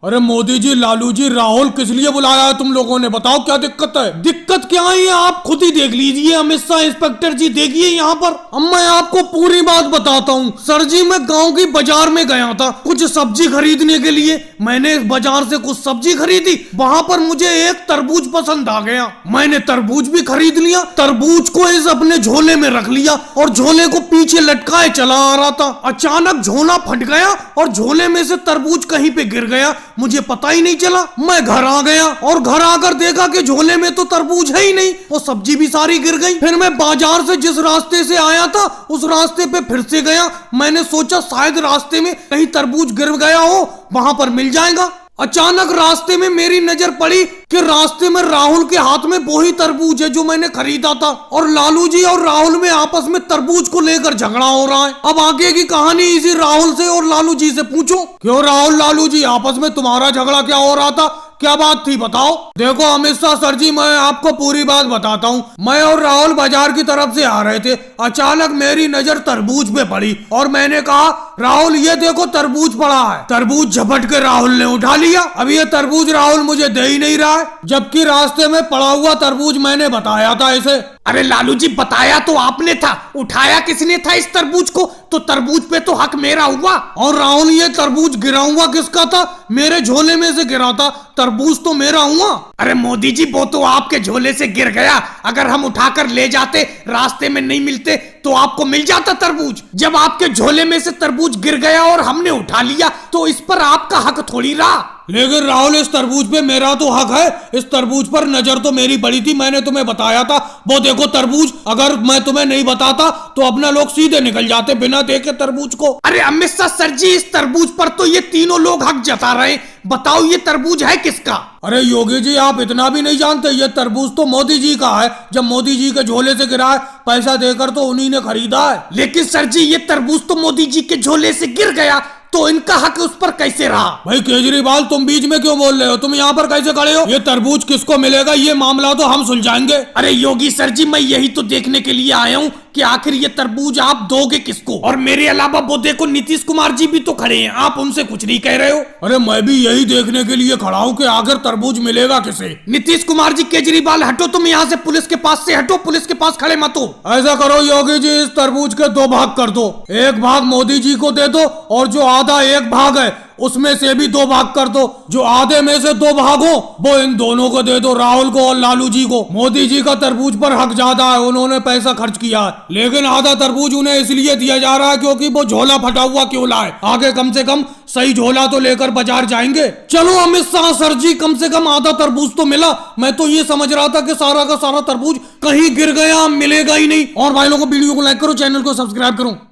अरे मोदी जी, लालू जी, राहुल किस लिए बुलाया है तुम लोगों ने? बताओ क्या दिक्कत है? दिक्कत क्या है आप खुद ही देख लीजिए। अमित शाह इंस्पेक्टर जी देखिए यहाँ पर। अब मैं आपको पूरी बात बताता हूँ। सर जी, मैं गांव की बाजार में गया था कुछ सब्जी खरीदने के लिए। मैंने इस बाजार से कुछ सब्जी खरीदी। वहाँ पर मुझे एक तरबूज पसंद आ गया। मैंने तरबूज भी खरीद लिया। तरबूज को इस अपने झोले में रख लिया और झोले को पीछे लटकाए चला आ रहा था। अचानक झोला फट गया और झोले में से तरबूज कहीं पे गिर गया। मुझे पता ही नहीं चला। मैं घर आ गया और घर आकर देखा कि झोले में तो तरबूज है ही नहीं, वो सब्जी भी सारी गिर गई। फिर मैं बाजार से जिस रास्ते से आया था उस रास्ते पे फिर से गया। मैंने सोचा शायद रास्ते में कहीं तरबूज गिर गया हो, वहां पर मिल जाएगा। अचानक रास्ते में मेरी नजर पड़ी कि रास्ते में राहुल के हाथ में वही तरबूज है जो मैंने खरीदा था, और लालू जी और राहुल में आपस में तरबूज को लेकर झगड़ा हो रहा है। अब आगे की कहानी इसी राहुल से और लालू जी से पूछो। क्यों राहुल, लालू जी, आपस में तुम्हारा झगड़ा क्या हो रहा था? क्या बात थी बताओ। देखो अमित शाह सर जी, मैं आपको पूरी बात बताता हूँ। मैं और राहुल बाजार की तरफ से आ रहे थे। अचानक मेरी नजर तरबूज पे पड़ी और मैंने कहा, राहुल ये देखो तरबूज पड़ा है। तरबूज झपट के राहुल ने उठा लिया। अब ये तरबूज राहुल मुझे दे ही नहीं रहा है, जबकि रास्ते में पड़ा हुआ तरबूज मैंने बताया था इसे। अरे लालू जी, बताया तो आपने था, उठाया किसने था इस तरबूज को? तो तरबूज पे तो हक मेरा हुआ। और राहुल, ये तरबूज गिरा हुआ किसका था? मेरे झोले में से गिरा था। तरबूज तो मेरा हुआ। अरे मोदी जी, वो तो आपके झोले से गिर गया। अगर हम उठाकर ले जाते, रास्ते में नहीं मिलते तो आपको मिल जाता तरबूज। जब आपके झोले में से तरबूज गिर गया और हमने उठा लिया तो इस पर आपका हक थोड़ी रहा। लेकिन राहुल, इस तरबूज पे मेरा तो हक है। इस तरबूज पर नजर तो मेरी पड़ी थी, मैंने तुम्हें बताया था। वो देखो तरबूज। अगर मैं तुम्हें नहीं बताता तो अपना लोग सीधे निकल जाते बिना देखे तरबूज को। अरे अमित शाह सर जी, इस तरबूज पर तो ये तीनों लोग हक जता रहे। बताओ ये तरबूज है किसका? अरे योगी जी, आप इतना भी नहीं जानते। ये तरबूज तो मोदी जी का है। जब मोदी जी के झोले से गिरा है, पैसा देकर तो उन्हीं ने खरीदा है। लेकिन सर जी, ये तरबूज तो मोदी जी के झोले से गिर गया, तो इनका हक उस पर कैसे रहा? भाई केजरीवाल, तुम बीच में क्यों बोल रहे हो? तुम यहाँ पर कैसे खड़े हो? ये तरबूज किसको मिलेगा, ये मामला तो हम सुलझाएंगे। अरे योगी सर जी, मैं यही तो देखने के लिए आया हूँ कि आखिर ये तरबूज आप दोगे किसको। और मेरे अलावा वो देखो नीतीश कुमार जी भी तो खड़े हैं, आप उनसे कुछ नहीं कह रहे हो। अरे मैं भी यही देखने के लिए खड़ा हूँ कि आखिर तरबूज मिलेगा किसे। नीतीश कुमार जी, केजरीवाल, हटो तुम यहाँ से, पुलिस के पास से हटो, पुलिस के पास खड़े मत हो। ऐसा करो योगी जी, इस तरबूज के दो भाग कर दो। एक भाग मोदी जी को दे दो और जो आधा एक भाग है उसमें से भी दो भाग कर दो। जो आधे में से दो भाग हो वो इन दोनों को दे दो, राहुल को और लालू जी को। मोदी जी का तरबूज पर हक ज्यादा है, उन्होंने पैसा खर्च किया है। लेकिन आधा तरबूज उन्हें इसलिए दिया जा रहा है क्योंकि वो झोला फटा हुआ क्यों लाए। आगे कम से कम सही झोला तो लेकर बाजार जाएंगे। चलो अमित शाह सर जी, कम से कम आधा तरबूज तो मिला। मैं तो ये समझ रहा था कि सारा का सारा तरबूज कहीं गिर गया, मिलेगा ही नहीं। और भाई लोगों को वीडियो को लाइक करो, चैनल को सब्सक्राइब करो।